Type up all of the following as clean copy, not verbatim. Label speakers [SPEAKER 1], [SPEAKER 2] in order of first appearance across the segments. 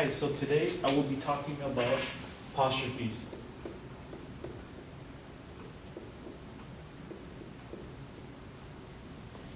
[SPEAKER 1] Hi, so today I will be talking about apostrophes.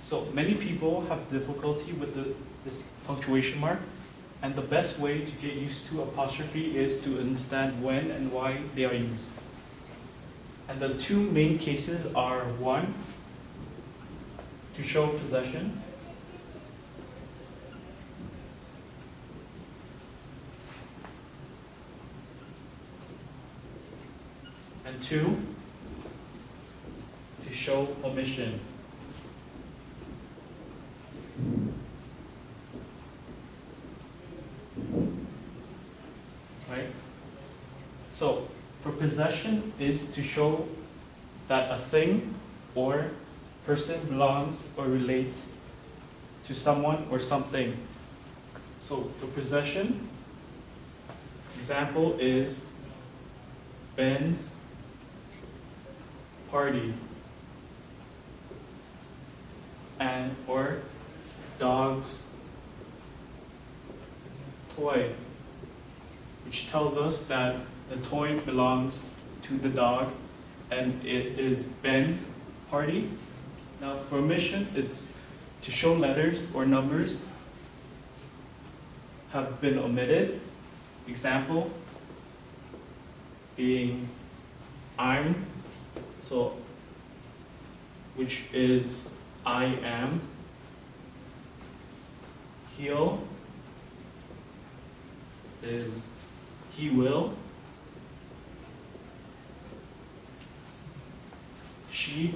[SPEAKER 1] So many people have difficulty with this punctuation mark, and the best way to get used to apostrophe is to understand when and why they are used. And the two main cases are, one, to show possession, and two, to show omission. Right? So, for possession is to show that a thing or person belongs or relates to someone or something. So, for possession, example is Ben's party, and or dog's toy, which tells us that the toy belongs to the dog and it is Ben's party. Now for omission, it's to show letters or numbers have been omitted. Example being I'm, so which is I am. He'll is he will. She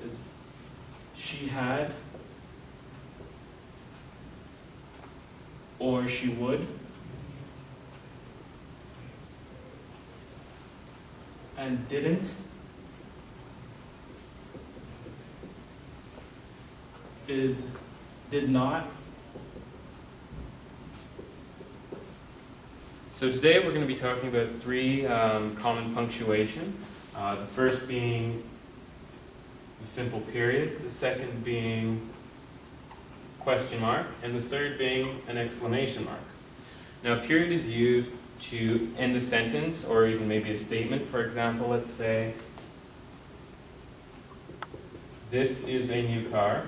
[SPEAKER 1] is she had or she would. And didn't is did not.
[SPEAKER 2] So today we're going to be talking about three common punctuation. The first being the simple period, the second being question mark, and the third being an exclamation mark. Now, period is used to end a sentence or even maybe a statement. For example, let's say, this is a new car.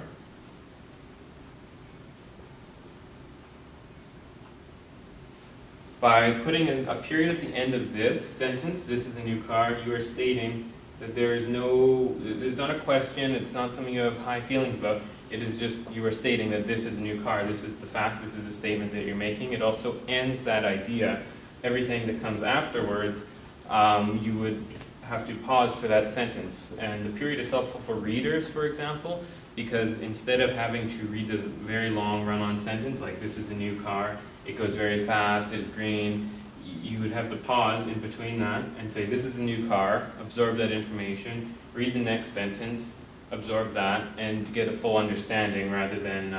[SPEAKER 2] By putting a period at the end of this sentence, this is a new car, you are stating that there is no, it's not a question, it's not something you have high feelings about. It is just, you are stating that this is a new car, this is the fact, this is a statement that you're making. It also ends that idea. Everything that comes afterwards, you would have to pause for that sentence. And the period is helpful for readers, for example, because instead of having to read this very long run-on sentence, like this is a new car, it goes very fast, it is green, you would have to pause in between that and say this is a new car, absorb that information, read the next sentence, absorb that, and get a full understanding rather than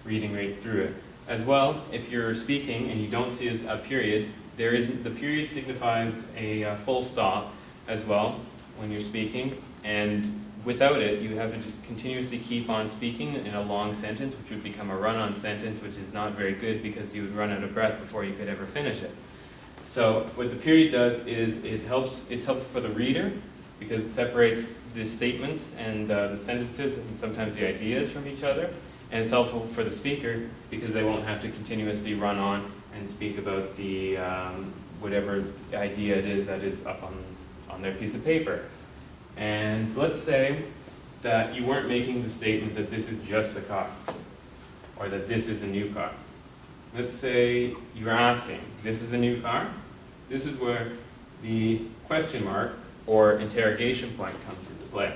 [SPEAKER 2] reading right through it. As well, if you're speaking and you don't see a period, the period signifies a full stop as well when you're speaking, and without it, you have to just continuously keep on speaking in a long sentence, which would become a run-on sentence, which is not very good because you would run out of breath before you could ever finish it. So what the period does is it's helpful for the reader because it separates the statements and the sentences and sometimes the ideas from each other. And it's helpful for the speaker because they won't have to continuously run on and speak about the whatever idea it is that is up on their piece of paper. And let's say that you weren't making the statement that this is just a car or that this is a new car. Let's say you're asking, this is a new car? This is where the question mark or interrogation point comes into play.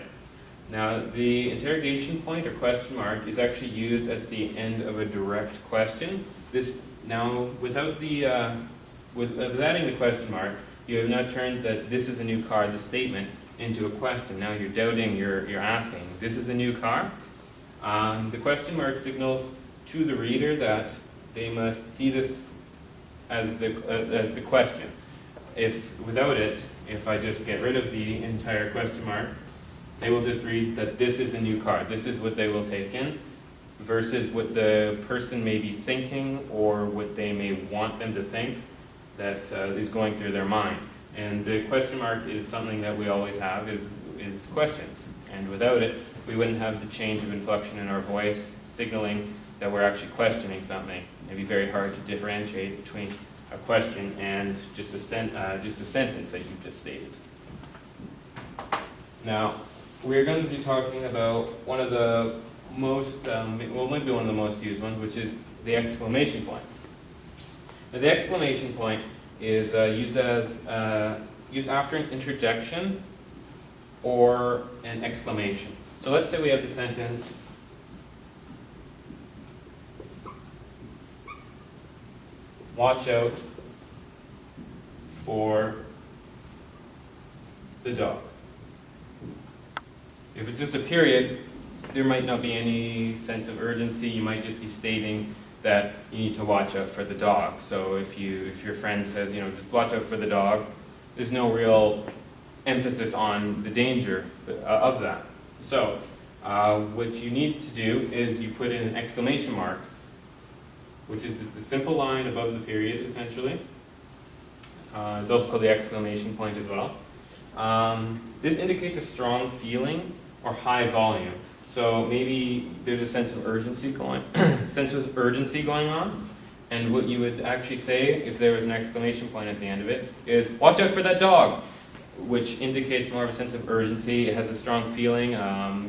[SPEAKER 2] Now, the interrogation point or question mark is actually used at the end of a direct question. Without adding the question mark, you have now turned that this is a new car, the statement, into a question. Now you're doubting, you're asking, this is a new car? The question mark signals to the reader that they must see this as the question. Without it, if I just get rid of the entire question mark, they will just read that this is a new car. This is what they will take in. versus what the person may be thinking or what they may want them to think that is going through their mind. And the question mark is something that we always have, is questions. And without it, we wouldn't have the change of inflection in our voice signaling that we're actually questioning something. It'd be very hard to differentiate between a question and just a sentence that you've just stated. Now, we're going to be talking about one of the most, well, maybe one of the most used ones, which is the exclamation point. Now, the exclamation point is used after an interjection or an exclamation. So let's say we have the sentence, watch out for the dog. If it's just a period, there might not be any sense of urgency. You might just be stating that you need to watch out for the dog. So if your friend says, just watch out for the dog, there's no real emphasis on the danger of that. So what you need to do is you put in an exclamation mark, which is just a simple line above the period, essentially. It's also called the exclamation point as well. This indicates a strong feeling or high volume. So maybe there's a sense of urgency going on, and what you would actually say if there was an exclamation point at the end of it is, watch out for that dog, which indicates more of a sense of urgency. It has a strong feeling,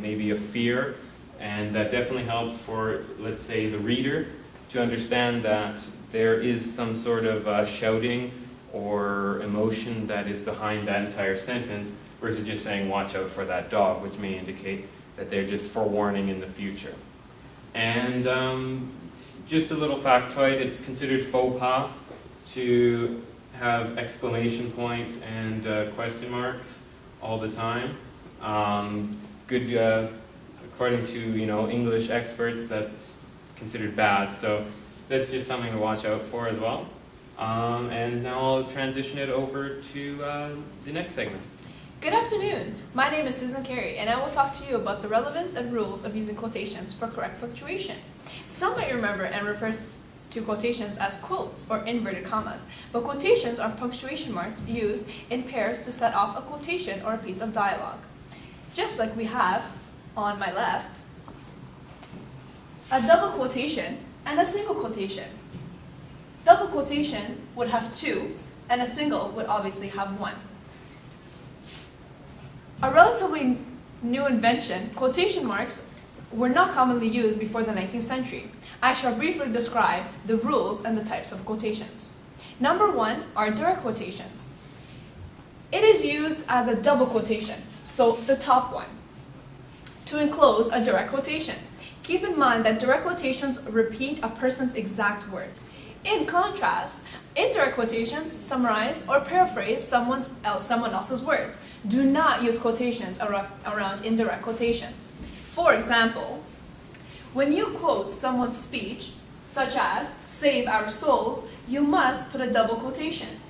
[SPEAKER 2] maybe a fear, and that definitely helps for, let's say, the reader to understand that there is some sort of shouting or emotion that is behind that entire sentence, versus just saying watch out for that dog, which may indicate that they're just forewarning in the future. And just a little factoid, it's considered faux pas to have exclamation points and question marks all the time. According to English experts, that's considered bad. So that's just something to watch out for as well. And now I'll transition it over to the next segment.
[SPEAKER 3] Good afternoon. My name is Susan Carey, and I will talk to you about the relevance and rules of using quotations for correct punctuation. Some might remember and refer to quotations as quotes or inverted commas, but quotations are punctuation marks used in pairs to set off a quotation or a piece of dialogue. Just like we have on my left, a double quotation and a single quotation. Double quotation would have two, and a single would obviously have one. A relatively new invention, quotation marks were not commonly used before the 19th century. I shall briefly describe the rules and the types of quotations. Number one are direct quotations. It is used as a double quotation, so the top one, to enclose a direct quotation. Keep in mind that direct quotations repeat a person's exact words. In contrast, indirect quotations summarize or paraphrase someone else's words. Do not use quotations around indirect quotations. For example, when you quote someone's speech, such as, "Save our souls," you must put a double quotation.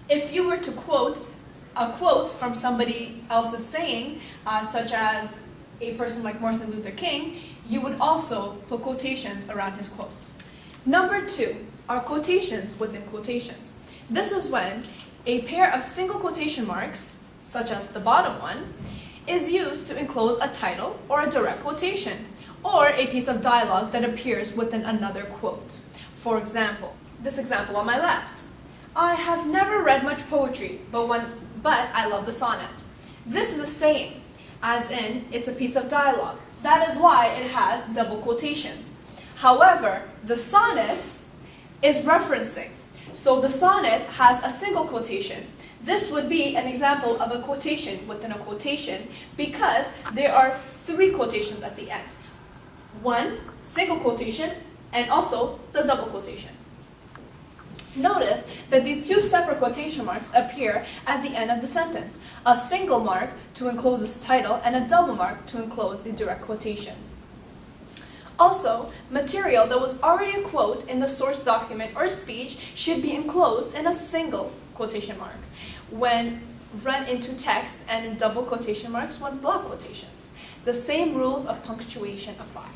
[SPEAKER 3] If you were to quote a quote from somebody else's saying, such as a person like Martin Luther King, you would also put quotations around his quote. Number two are quotations within quotations. This is when a pair of single quotation marks, such as the bottom one, is used to enclose a title or a direct quotation, or a piece of dialogue that appears within another quote. For example, this example on my left. I have never read much poetry, but I love the sonnet. This is a saying, as in, it's a piece of dialogue. That is why it has double quotations. However, the sonnet is referencing. So the sonnet has a single quotation. This would be an example of a quotation within a quotation because there are three quotations at the end. One single quotation and also the double quotation. Notice that these two separate quotation marks appear at the end of the sentence. A single mark to enclose its title and a double mark to enclose the direct quotation. Also, material that was already a quote in the source document or speech should be enclosed in a single quotation mark when run into text and in double quotation marks when block quotations. The same rules of punctuation apply.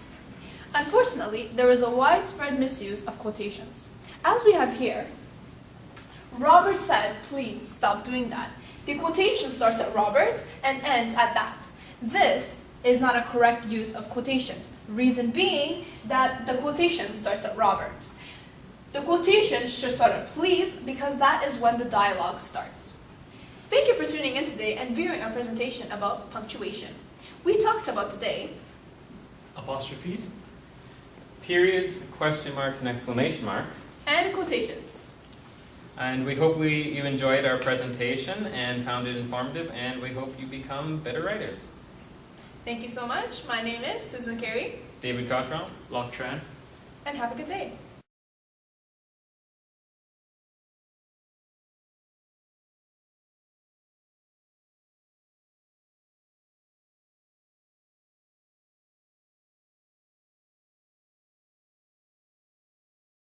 [SPEAKER 3] Unfortunately, there is a widespread misuse of quotations. As we have here, Robert said, please stop doing that. The quotation starts at Robert and ends at that. This is not a correct use of quotations. Reason being that the quotation starts at Robert. The quotation should start at please because that is when the dialogue starts. Thank you for tuning in today and viewing our presentation about punctuation. We talked about today
[SPEAKER 1] Apostrophes.
[SPEAKER 2] Periods, question marks, and exclamation marks.
[SPEAKER 3] and quotations.
[SPEAKER 2] And we hope you enjoyed our presentation and found it informative, and we hope you become better writers.
[SPEAKER 3] Thank you so much. My name is Susan Carey,
[SPEAKER 2] David Cottrell.
[SPEAKER 1] Lock Tran.
[SPEAKER 3] and have a good day.